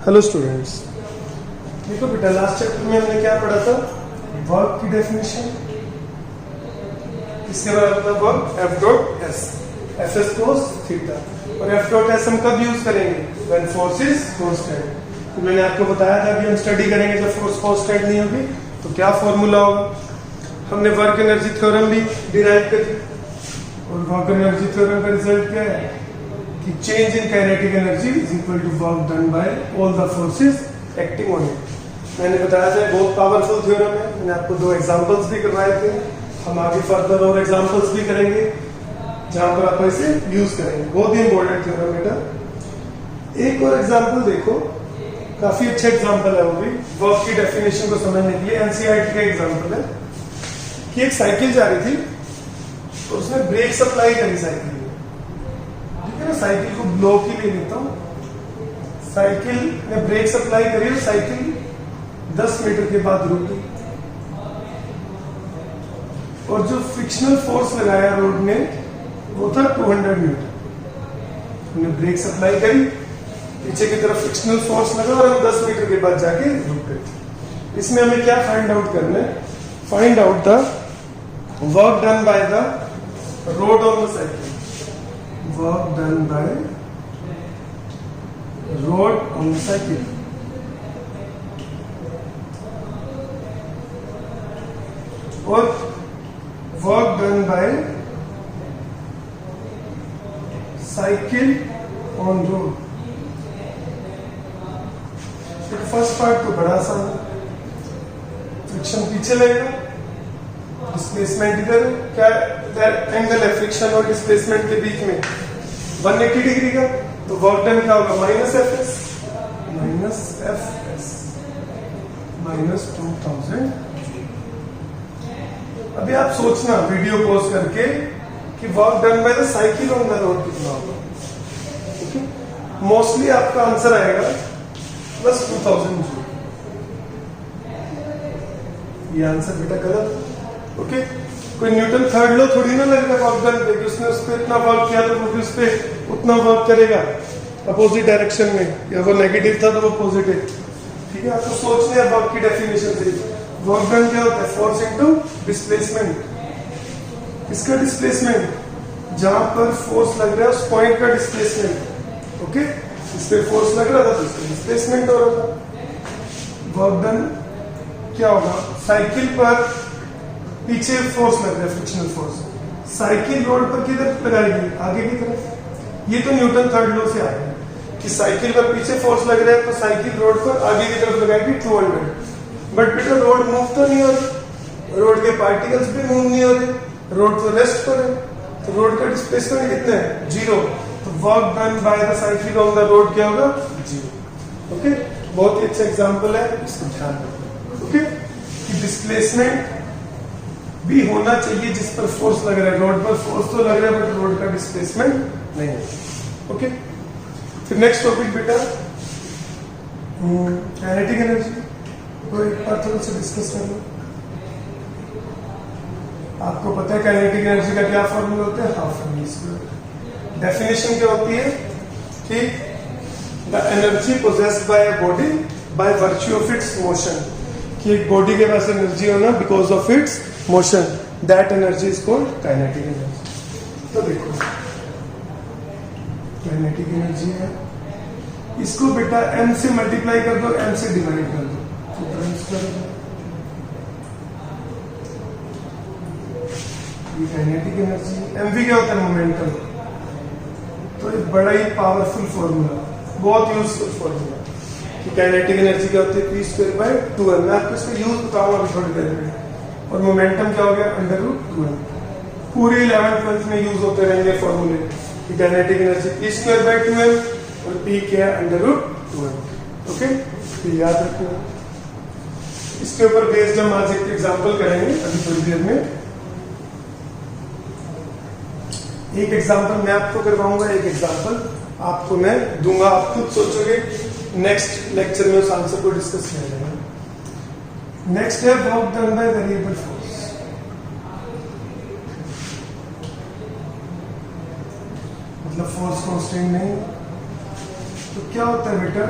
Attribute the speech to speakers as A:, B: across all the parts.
A: Hello students, देखो बेटा last chapter में हमने क्या पढ़ा था? वर्क की डेफिनेशन। इसके बाद अपना work F dot S, F S cos theta, और एफ डॉट एस हम कब यूज करेंगे? When force is constant. तो मैंने आपको बताया था अभी हम स्टडी करेंगे जब फोर्स कांस्टेंट नहीं होगी तो क्या फॉर्मूला होगा। हमने वर्क एनर्जी थ्योरम भी डिराइव करी, और वर्क एनर्जी थ्योरम का रिजल्ट क्या है कि change in kinetic energy is equal to work done by all the forces acting on it. मैंने बताया था बहुत पावरफुल थ्योरम है, मैंने आपको दो एग्जांपल्स भी करवाए थे। हम आगे फर्दर और एग्जांपल्स भी करेंगे जहां पर आप इसे यूज करेंगे। बहुत ही इंपॉर्टेंट थ्योरम बेटा। एक और एग्जांपल देखो, काफी अच्छा एग्जांपल है वो भी वर्क की डेफिनेशन को समझने के लिए। एनसीईआरटी का एग्जांपल है कि एक साइकिल जा रही थी तो उसने ब्रेक सप्लाई करी साइकिल में। ठीक है ना, साइकिल को ब्लॉक ही ले लेता हूं। साइकिल ने ब्रेक सप्लाई करी और साइकिल 10 मीटर के बाद रुक गई, और जो फ्रिक्शनल फोर्स लगाया रोड ने वो था 200 न्यूटन। हमने ब्रेक सप्लाई करी, पीछे की तरफ फ्रिक्शनल फोर्स लगा और हम 10 मीटर के बाद जाके रुक गए। इसमें हमें क्या फाइंड आउट करना है? Find out the work done by the road on the cycle. Work done by road on the cycle. और work done by cycle on road. First part तो बड़ा सा, फ्रिक्शन पीछे लगेगा, डिस्प्लेसमेंट इधर। क्या एंगल है फ्रिक्शन और डिस्प्लेसमेंट के बीच में? 180 डिग्री का। तो वर्क डन क्या होगा? Minus F S, minus 2000। अभी आप सोचना वीडियो पॉज करके कि work done by the cycle on the road कितना होगा। मोस्टली आपका आंसर आएगा प्लस 2000 जूल। ये आंसर बेटा गलत। ओके, कोई न्यूटन थर्ड लॉ थोड़ी ना लगेगा वर्क डन पे कि उसने उस पर इतना वर्क किया तो वो भी उस पर उतना वर्क करेगा अपोजिट डायरेक्शन में, या वो नेगेटिव था तो वो पॉजिटिव। ठीक है, आपको सोचना है वर्क की डेफिनेशन से। वर्क डन क्या होता है? Force into displacement. किसका डिस्प्लेसमेंट? जहां पर फोर्स लग रहा है उस पॉइंट का डिस्प्लेसमेंट। ओके, इस पे फोर्स लग रहा था तो इसका डिस्प्लेसमेंट हो रहा था। वर्क डन क्या होगा? साइकिल पर पीछे फोर्स लग रहा है, फ्रिक्शनल फोर्स। साइकिल रोड पर किधर लगाएगी? आगे की तरफ। ये तो न्यूटन थर्ड लॉ से आ गया कि साइकिल पर पीछे फोर्स लग रहा है तो साइकिल रोड पर आगे की तरफ लगाएगी 200। बट बेटा रोड मूव तो नहीं हो रही, रोड के पार्टिकल्स भी मूव नहीं हो रहे, रोड तो रेस्ट पर है, तो रोड का डिस्प्लेसमेंट कितना है? 0। तो work done by the cycle on the road क्या होगा? 0। ओके, बहुत ही अच्छा एग्जांपल है, इसको ध्यान रखो। ओके, कि डिस्प्लेसमेंट भी होना चाहिए जिस पर फोर्स लग रहा है। रोड पर फोर्स तो लग रहा है बट रोड का डिस्प्लेसमेंट नहीं है। ओके, फिर नेक्स्ट टॉपिक बेटा काइनेटिक एनर्जी को एक बार थोड़ा सा डिस्कस कर लो। आपको पता है काइनेटिक एनर्जी का क्या फॉर्मूला होता है? Half m square. डेफिनेशन क्या होती है कि the energy possessed by a body by virtue of its motion. कि एक बॉडी के पास एनर्जी होना because of its motion, that energy is called kinetic energy. तो देखो काइनेटिक एनर्जी है, इसको बेटा m से मल्टीप्लाई कर दो, m से डिवाइड कर दो, ये काइनेटिक एनर्जी। mv क्या होता है? मोमेंटम। तो एक बड़ा ही पावरफुल फॉर्मूला, बहुत यूजफुल फॉर्मूला कि काइनेटिक एनर्जी क्या होती है? p square by 2m। मैं आपको इसका यूज बताऊंगा अभी थोड़ी देर में। और मोमेंटम क्या हो गया? √2m। पूरे 11th-12th में यूज होते रहेंगे फॉर्मूले कि kinetic energy p square by 2m और p क्या है? √2m। ओके, तो याद रखना। इसके ऊपर बेस्ड हम आज एक एग्जांपल करेंगे अभी थोड़ी देर में। एक एग्जांपल मैं आपको करवाऊंगा, एक एग्जांपल आपको मैं दूंगा, आप खुद सोचोगे। नेक्स्ट लेक्चर में उस आंसर को डिस्कस किया जाएगा। नेक्स्ट है work done by variable force. मतलब फोर्स कांस्टेंट नहीं। तो क्या होता है बेटा?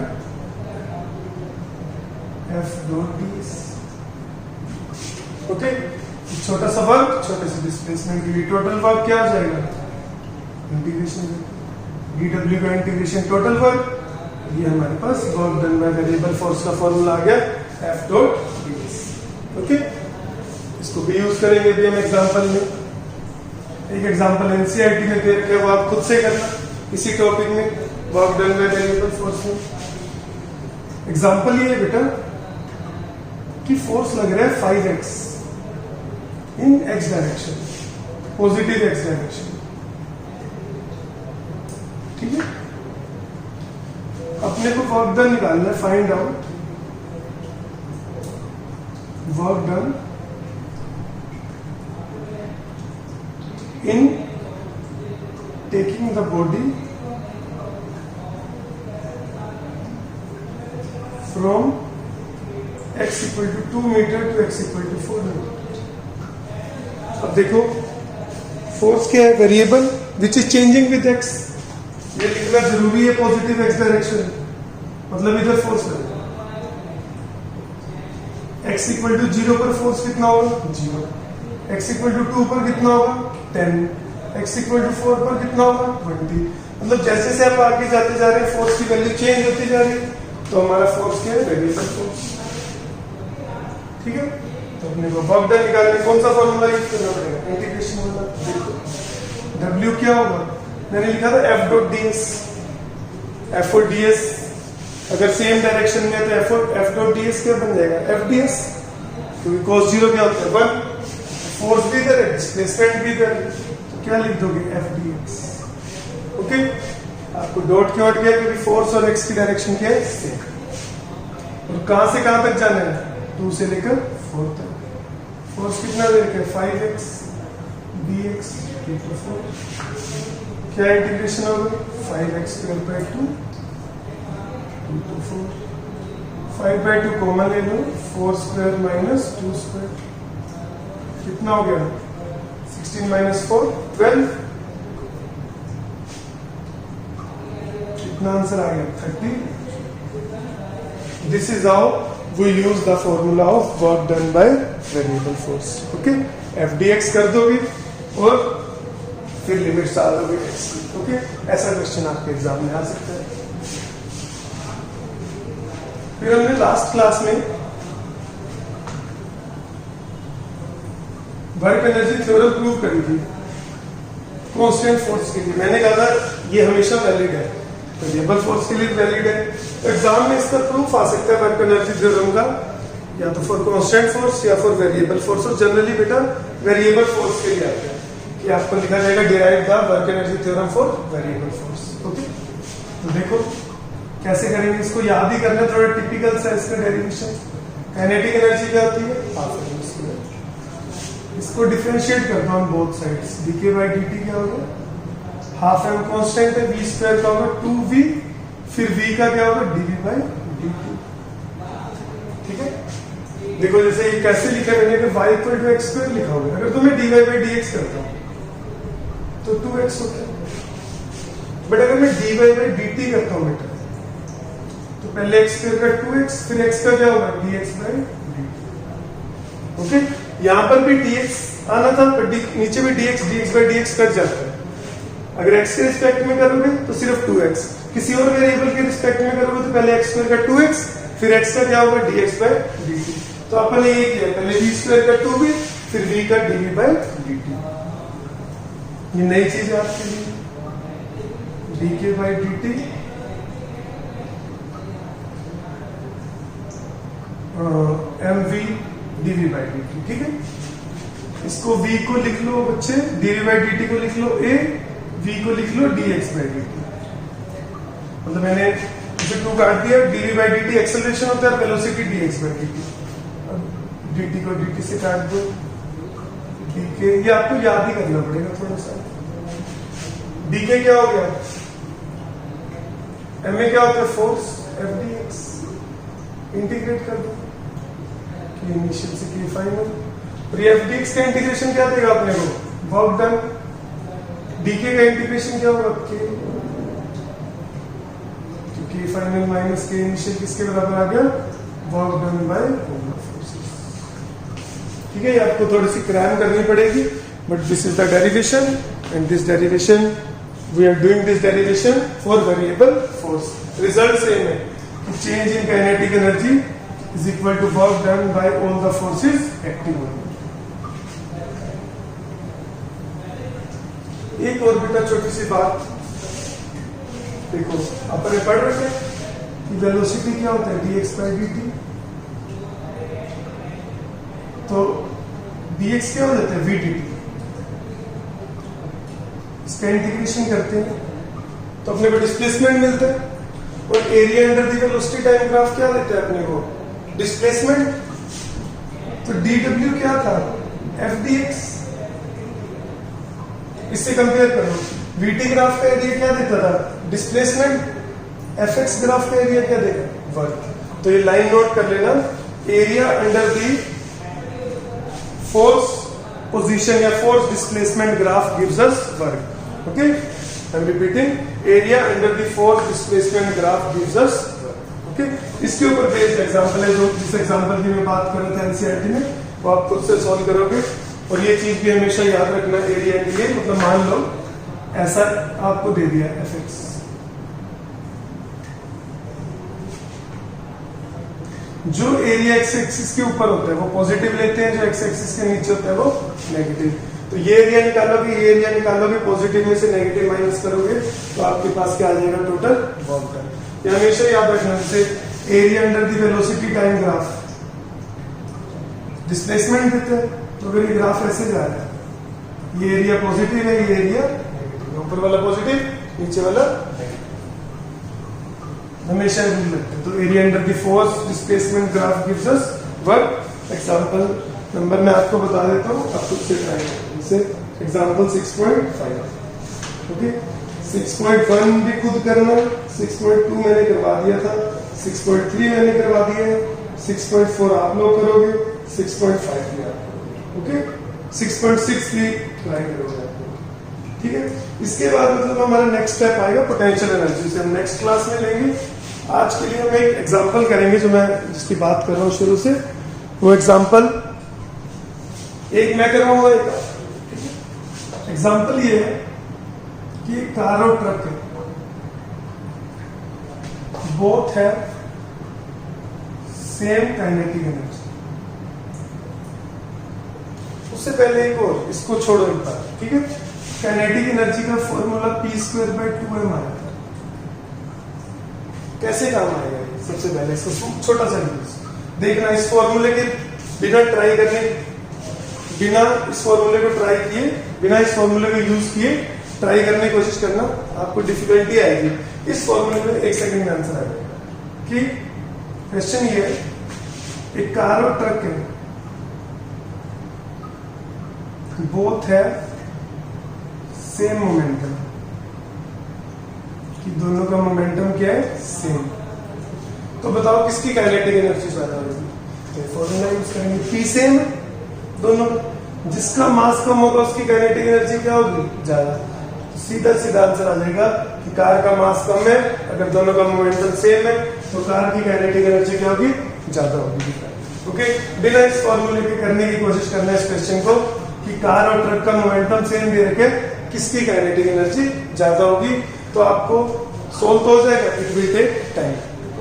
A: F dot D S. Okay, छोटा सा वर्क छोटे से डिस्प्लेसमेंट के लिए टोटल वर्क क्या हो जाएगा, इंटीग्रेशन dw का इंटीग्रेशन टोटल वर्क, ये हमारे पास work done by variable force का फॉर्मूला आ गया F dot D S. Okay, इसको भी यूज करेंगे भी हम एग्जांपल में। एक एग्जांपल एनसीईआरटी में दे रखा है, वो आप खुद से करना इसी टॉपिक में, work done by variable force में। एग्जांपल ये है बेटा कि फोर्स लग रहा है 5x इन x direction, positive x direction, ठीक है। अपने को वर्क डन निकालना है, find out work done in taking the body from x equal to 2 meter to x equal to 4 meter। अब देखो फोर्स क्या है, variable which is changing with x, ये लिखना जरूरी है पॉजिटिव x डायरेक्शन, मतलब इधर फोर्स है। x इक्वल टू 0 पर फोर्स कितना होगा, 0। x इक्वल टू 2 पर कितना होगा, 10। x इक्वल टू 4 पर कितना होगा, 20। मतलब जैसे जैसे आप आगे जाते जा रहे हैं फोर्स की वैल्यू चेंज होती जा रही है, तो हमारा फोर्स क्या है, वेरिएबल फोर्स, ठीक है। तो अपने को वर्क डन निकालने कौन सा फॉर्मूला यूज करना पड़ेगा, इंटीग्रेशन वाला। देखो w क्या होगा, मैंने लिखा था f डॉट ds, f और ds अगर सेम डायरेक्शन में है तो f डॉट ds क्या बन जाएगा, f ds, क्योंकि cos 0 क्या होता है 1, फोर्स भी इधर है, डिस्प्लेसमेंट भी इधर है, तो क्या लिख दोगे एफ डी एक्स। ओके, आपको डॉट क्यों हट गया, क्योंकि फोर्स और एक्स की डायरेक्शन क्या है, सेम। और कहां से कहां तक जाना है, 2 से लेकर 4 तक। फोर्स कितना दे रखा है, 5x dx इक्वल 4। क्या इंटीग्रेशन होगा, 5x square by 2 to 4, 5 by 2 common ले लो, 4 स्क्वायर माइनस 2 स्क्वायर कितना हो गया, 16 माइनस 4 12, कितना आंसर आ गया, 30। This is how we use the formula of work done by variable force. Okay, F d x कर दोगे और फिर लिमिट्स डाल दोगे एक्स की। ओके, ऐसा क्वेश्चन आपके एग्जाम में आ सकता है। फिर हमने लास्ट क्लास में वर्क एनर्जी थ्योरम प्रूव करी थी कांस्टेंट फोर्स के लिए। मैंने कहा था ये हमेशा वैलिड है, वेरिएबल फोर्स के लिए वैलिड है। एग्जाम में इसका प्रूफ आ सकता है वर्क एनर्जी थ्योरम का, या तो फॉर कांस्टेंट फोर्स या फॉर वेरिएबल फोर्स। और जनरली बेटा वेरिएबल फोर्स के लिए आता है कि आपको लिखा जाएगा derive the work energy theorem for variable force. Okay, तो देखो कैसे करेंगे, इसको याद ही करना, थोड़ा टिपिकल सा इसका डेरिवेशन। काइनेटिक एनर्जी क्या होती है, हाफ एम स्क्वायर। इसको डिफरेंशिएट करता हूं both sides, d k by dt क्या होगा, हाफ एम कांस्टेंट है, v स्क्वायर का होगा 2v, फिर v का क्या होगा, dv बाई dt। ठीक है, देखो जैसे ये कैसे लिखा मैंने कि y equal to x square लिखा होगा, अगर तो मैं dy बाई dx करता हूं तो 2x होता है। बट अगर मैं dy बाई dt करता हूं बेटा, तो पहले x स्क्वायर का 2x, फिर x का क्या होगा, dx बाई dt। ओके, यहां पर भी dx आना था, पर नीचे भी dx बाई dx कट जाता है। अगर x के रिस्पेक्ट में करोगे तो सिर्फ 2x, किसी और वेरिएबल के रिस्पेक्ट में करोगे तो पहले x स्क्वायर का 2x, फिर x का क्या होगा, dx बाई dt। तो अपन ने ये किया, पहले v स्क्वायर का 2v, फिर v का dv बाई dt। ये नई चीज है आपके लिए, dk by dt mv dv by dt। ठीक है, इसको v को लिख लो बच्चे, dv बाई dt को लिख लो a, v को लिख लो dx बाई dt। मतलब मैंने इसे 2 काट दिया, dv बाई dt एक्सेलरेशन होता है, वेलोसिटी dx बाई dt। अब dt को dt से काट दो, dk, ये आपको याद ही करना पड़ेगा थोड़ा सा। dk क्या हो गया, m में क्या होता है, फोर्स, f dx। इंटीग्रेट कर दो, इनिशियल से k फाइनल, और ये f dx का इंटीग्रेशन क्या देगा अपने को, वर्क डन। dk का इंटीग्रेशन क्या होगा, k, तो k final minus k initial किसके बराबर आ गया, work done by all the forces. ठीक है, ये आपको थोड़ी सी क्रैम करनी पड़ेगी, but this is the derivation and this derivation we are doing this derivation for variable force. Result same है कि change in kinetic energy is equal to work done by all the forces acting on. एक और बेटा छोटी सी बात देखो, अपन पढ़ रहे थे कि वेलोसिटी क्या होता है, dx बाई dt। तो dx क्या हो जाता है, v dt। इसका इंटीग्रेशन करते हैं तो अपने को डिस्प्लेसमेंट मिलता है, और area under the velocity time graph क्या देता है अपने को, डिस्प्लेसमेंट। तो dw क्या था, f dx। इससे कंपेयर करो, vt ग्राफ का एरिया क्या देता था, डिस्प्लेसमेंट। fx ग्राफ का एरिया क्या देगा, वर्क। तो ये लाइन नोट कर लेना, area under the force position या force displacement graph gives us work. Okay, I am repeating, area under the force displacement graph gives us work. Okay, इसके ऊपर बेस्ड एग्जांपल है, जो जिस एग्जांपल की मैं बात कर रहा था एनसीईआरटी में, वो आप खुद से सॉल्व करोगे। और ये चीज भी हमेशा याद रखना, एरिया के लिए मतलब मान लो ऐसा आपको दे दिया fx, जो एरिया एक्स एक्सिस के ऊपर होता है वो पॉजिटिव लेते हैं, जो एक्स एक्सिस के नीचे होता है वो नेगेटिव। तो ये एरिया निकालोगे, ये एरिया निकालोगे, पॉजिटिव में से नेगेटिव माइनस करोगे तो आपके पास क्या आ जाएगा, टोटल वर्क डन। ये हमेशा याद रखना, जैसे area under the velocity time graph displacement देते हैं, तो फिर ये ग्राफ ऐसे जा रहा है, ये एरिया पॉजिटिव है, ये एरिया नेगेटिव, ऊपर वाला पॉजिटिव, नीचे वाला नेगेटिव, हमेशा रूल लगता है। तो area under the force displacement graph gives us work. Example number मैं आपको बता देता हूँ, आप खुद से ट्राई करें। जैसे एग्जांपल 6.5, ओके, 6.1 भी खुद करना, 6.2 मैंने करवा दिया था, 6.3 मैंने करवा दिया है, 6.4 आप लोग करोगे, 6.5 भी आप करोगे। ओके, 6.6 भी ट्राई करोगे आप लोग। ठीक है, इसके बाद मतलब हमारा नेक्स्ट स्टेप आएगा पोटेंशियल एनर्जी, से हम नेक्स्ट क्लास में लेंगे। आज के लिए हम एक एग्जांपल करेंगे, जो मैं जिसकी बात कर रहा हूँ शुरू से, वो एग्जांपल एक मैं करूंगा। एग्जांपल ये है कि कार और ट्रक है, बोथ है सेम काइनेटिक एनर्जी। उससे पहले एक और, इसको छोड़ो एक बार, ठीक है। काइनेटिक एनर्जी का फॉर्मूला p²/2m आया था। कैसे काम आएगा ये, सबसे पहले इसको छोटा सा देखना, इस फॉर्मूले के बिना ट्राई करने, बिना इस फॉर्मूले को ट्राई किए, बिना इस फॉर्मूले को यूज किए ट्राई करने की कोशिश करना, आपको डिफिकल्टी आएगी। इस फॉर्मूले में 1 सेकंड में आंसर आ जाएगा। कि क्वेश्चन ये है, एक कार और ट्रक है, बोथ है सेम मोमेंटम, कि दोनों का मोमेंटम क्या है, सेम। तो बताओ किसकी काइनेटिक एनर्जी ज्यादा होगी। फॉर्मूला यूज करेंगे, पी सेम दोनों, जिसका मास कम होगा उसकी काइनेटिक एनर्जी क्या होगी, ज्यादा। सीधा सीधा आंसर आ जाएगा कि कार का मास कम है, अगर दोनों का मोमेंटम सेम है तो कार की काइनेटिक एनर्जी क्या होगी, ज्यादा होगी। ओके, बिना इस फॉर्मूले के करने की कोशिश करना है इस क्वेश्चन को, कि कार और ट्रक का मोमेंटम सेम दे रखे, किसकी काइनेटिक एनर्जी ज्यादा होगी, तो आपको सोल्व तो हो जाएगा, it will take time.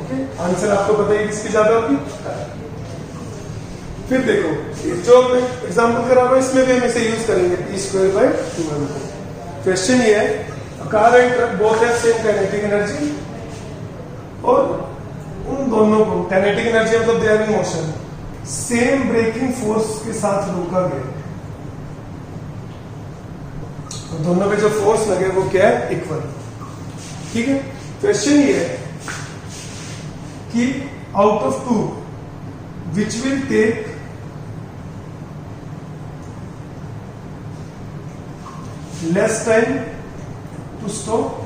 A: Okay, answer आपको पता है किसकी ज्यादा होगी। फिर देखो, जो मैं एग्जांपल करा रहा हूं इसमें भी हम इसे यूज करेंगे, p²/2m। क्वेश्चन ये है, car and truck both have same kinetic energy, और उन दोनों को काइनेटिक एनर्जी मतलब they are in motion, same braking force के साथ रोका गया। तो दोनों पे जो फोर्स लगे वो क्या है, इक्वल। ठीक है, क्वेश्चन ये है कि out of 2 which will take less time to stop,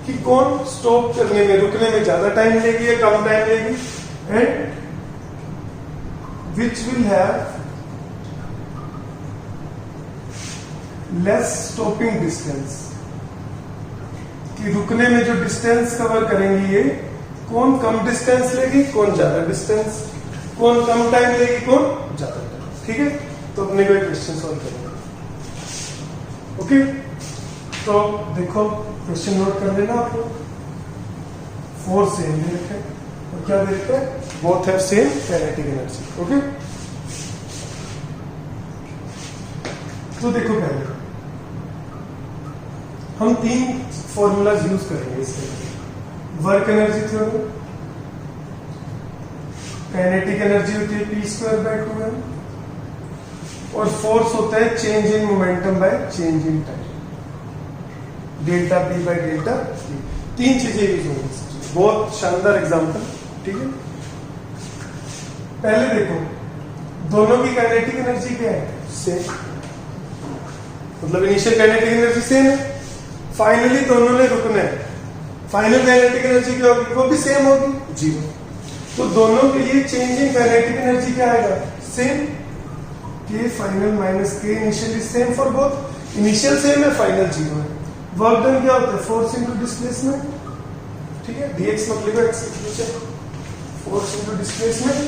A: कि कौन स्टॉप करने में, रुकने में ज्यादा टाइम लेगी या कम टाइम लेगी, and which will have less stopping distance, कि रुकने में जो डिस्टेंस कवर करेंगी ये कौन कम डिस्टेंस लेगी, कौन ज्यादा डिस्टेंस, कौन कम टाइम लेगी, कौन ज्यादा टाइम। ठीक है, तो अपने को एक क्वेश्चन सॉल्व करेंगे। ओके, तो देखो क्वेश्चन नोट कर लेना आप लोग। फोर्स सेम दे रखे और क्या दे रखे हैं, both have same kinetic energy. Okay, तो देखो पहले हम 3 फॉर्मूलाज यूज करेंगे इसके लिए। Work energy theorem, kinetic energy होती है p²/2m, और फोर्स होता है change in momentum by change in time, delta p by delta t। 3 चीजें यूज होंगी, बहुत शानदार एग्जांपल। ठीक है, पहले देखो दोनों की काइनेटिक एनर्जी क्या है, सेम, मतलब इनिशियल काइनेटिक एनर्जी सेम है, फाइनली दोनों ने रुकना है, फाइनल काइनेटिक एनर्जी क्या होगी, वो भी सेम होगी, 0। तो दोनों के लिए चेंज इन काइनेटिक एनर्जी क्या आएगा, सेम, के फाइनल माइनस के initial is same for both. Initial same है, फाइनल 0 है। वर्क डन क्या होता है, फोर्स इनटू डिस्प्लेसमेंट। ठीक है, dx मत लिखो, x लिख लीजिए, फोर्स इनटू डिस्प्लेसमेंट।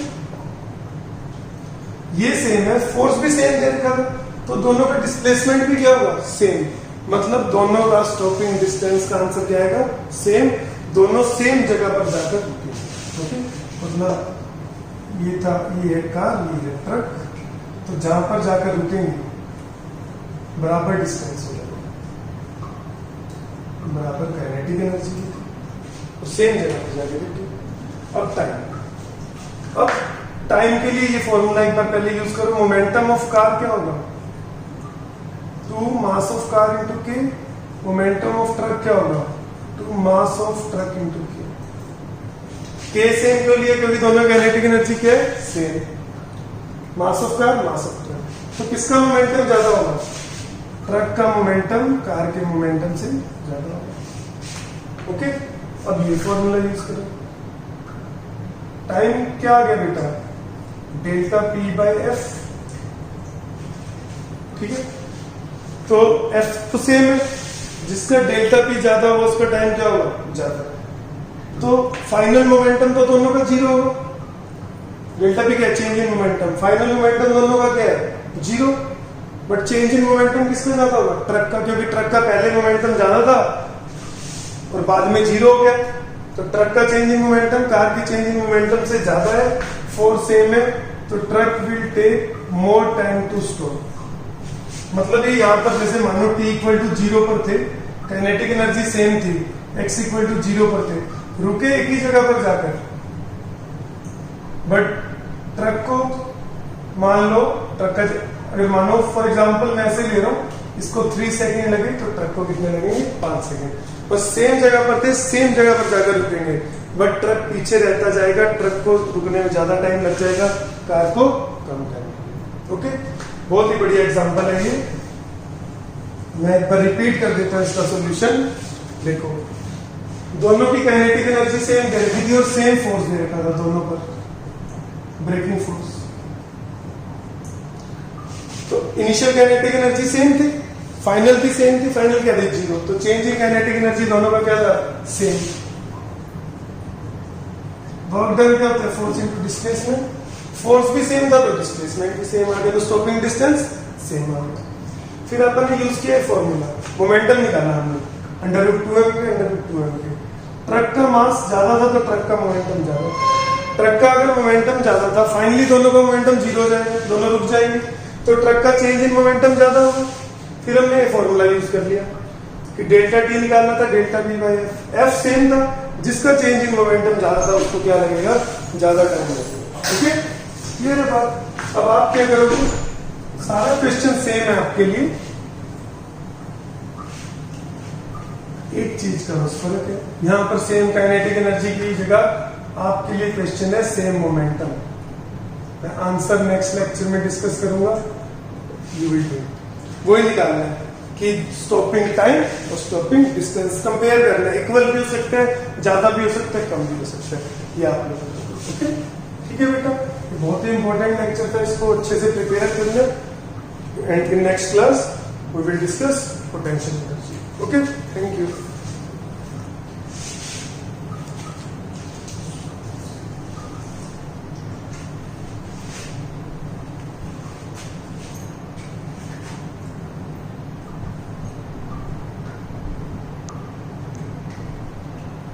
A: ये सेम है, फोर्स भी सेम दे रखा था, तो दोनों का डिस्प्लेसमेंट भी क्या होगा, सेम, मतलब दोनों का स्टॉपिंग डिस्टेंस का आंसर क्या आएगा, सेम। दोनों सेम जगह पर जाकर रुकेंगे। ओके, मतलब ये था, ये है कार, ये है ट्रक, तो जहां पर जाकर रुकेंगे बराबर डिस्टेंस हो जाएगा, बराबर काइनेटिक एनर्जी, तो सेम जगह पर जाकर रुकेंगे। अब टाइम के लिए ये फॉर्मूला एक बार पहले यूज करो। मोमेंटम ऑफ कार क्या होगा, 2 मास ऑफ कार इंटू के। मोमेंटम ऑफ ट्रक क्या होगा, 2 मास ऑफ ट्रक इंटू के सेम क्यों लिए, क्योंकि दोनों काइनेटिक एनर्जी क्या है, same. Mass of car, mass of truck, तो किसका मोमेंटम ज्यादा होगा, ट्रक का मोमेंटम कार के मोमेंटम से ज्यादा होगा। ओके, अब ये फॉर्मूला यूज करो। टाइम क्या आ गया बेटा, डेल्टा p/f। ठीक है, तो f तो सेम है, जिसका डेल्टा p ज्यादा होगा उसका टाइम क्या होगा, ज्यादा। तो फाइनल मोमेंटम तो दोनों का 0 होगा। डेल्टा p क्या है, change in momentum. Final momentum दोनों का क्या है, 0, बट चेंज इन मोमेंटम किसका ज्यादा होगा, ट्रक का, क्योंकि ट्रक का पहले मोमेंटम ज्यादा था और बाद में 0 हो गया, तो ट्रक का चेंज इन मोमेंटम कार की चेंज इन मोमेंटम से ज्यादा है। फोर्स सेम है, तो truck will take more time to stop. मतलब ये यहाँ पर जैसे मानो t = 0 पर थे, काइनेटिक एनर्जी सेम थी, x = 0 पर थे, रुके एक ही जगह पर जाकर, बट ट्रक को मान लो, ट्रक का अगर मानो फॉर एग्जांपल मैं ऐसे ले रहा हूं, इसको 3 सेकंड लगे तो ट्रक को कितने लगेंगे, 5 सेकंड। बस सेम जगह पर थे, सेम जगह पर जाकर रुकेंगे, बट ट्रक पीछे रहता जाएगा, ट्रक को रुकने में ज्यादा टाइम लग जाएगा, कार को कम टाइम। ओके, बहुत ही बढ़िया एग्जांपल है ये। मैं एक बार रिपीट कर देता हूं इसका सॉल्यूशन। देखो दोनों की काइनेटिक एनर्जी सेम दे रखी थी और सेम फोर्स दे रखा था दोनों पर, ब्रेकिंग फोर्स। तो इनिशियल काइनेटिक एनर्जी सेम थी, फाइनल भी सेम थी, फाइनल क्या थी, 0। तो चेंज इन काइनेटिक एनर्जी दोनों का क्या था, सेम। वर्क डन क्या होता है, फोर्स इनटू डिस्प्लेसमेंट। फोर्स भी सेम था तो डिस्प्लेसमेंट भी सेम आ गया, तो स्टॉपिंग डिस्टेंस सेम आ गया। फिर अपन ने यूज किया फॉर्मूला, मोमेंटम निकाला हमने, √2m के √2m के। ट्रक का मास ज्यादा था तो ट्रक का मोमेंटम ज्यादा, ट्रक का अगर मोमेंटम ज्यादा था, फाइनली दोनों का मोमेंटम 0 हो जाएगा, दोनों रुक जाएंगे, तो ट्रक का चेंज इन मोमेंटम ज्यादा होगा। फिर हमने फॉर्मूला यूज कर लिया कि डेल्टा t निकालना था, डेल्टा p/f। f सेम था, जिसका चेंज इन मोमेंटम ज्यादा था उसको क्या लगेगा, ज्यादा टाइम लगेगा। ओके, क्लियर है बात। अब आप क्या करोगे, सारा क्वेश्चन सेम है आपके लिए, एक चीज का बस फर्क है, यहां पर सेम काइनेटिक एनर्जी की जगह आपके लिए क्वेश्चन है सेम मोमेंटम। मैं आंसर नेक्स्ट लेक्चर में डिस्कस करूंगा, यू विल डू। वही निकालना है कि स्टॉपिंग टाइम और स्टॉपिंग डिस्टेंस कंपेयर करना है, इक्वल भी हो सकता है, ज्यादा भी हो सकता है, कम भी हो सकता है, ये आप लोग। ओके, ठीक है बेटा, बहुत ही इंपॉर्टेंट लेक्चर था, इसको अच्छे से प्रिपेयर करना। And in next class we will discuss potential energy. Okay, thank you.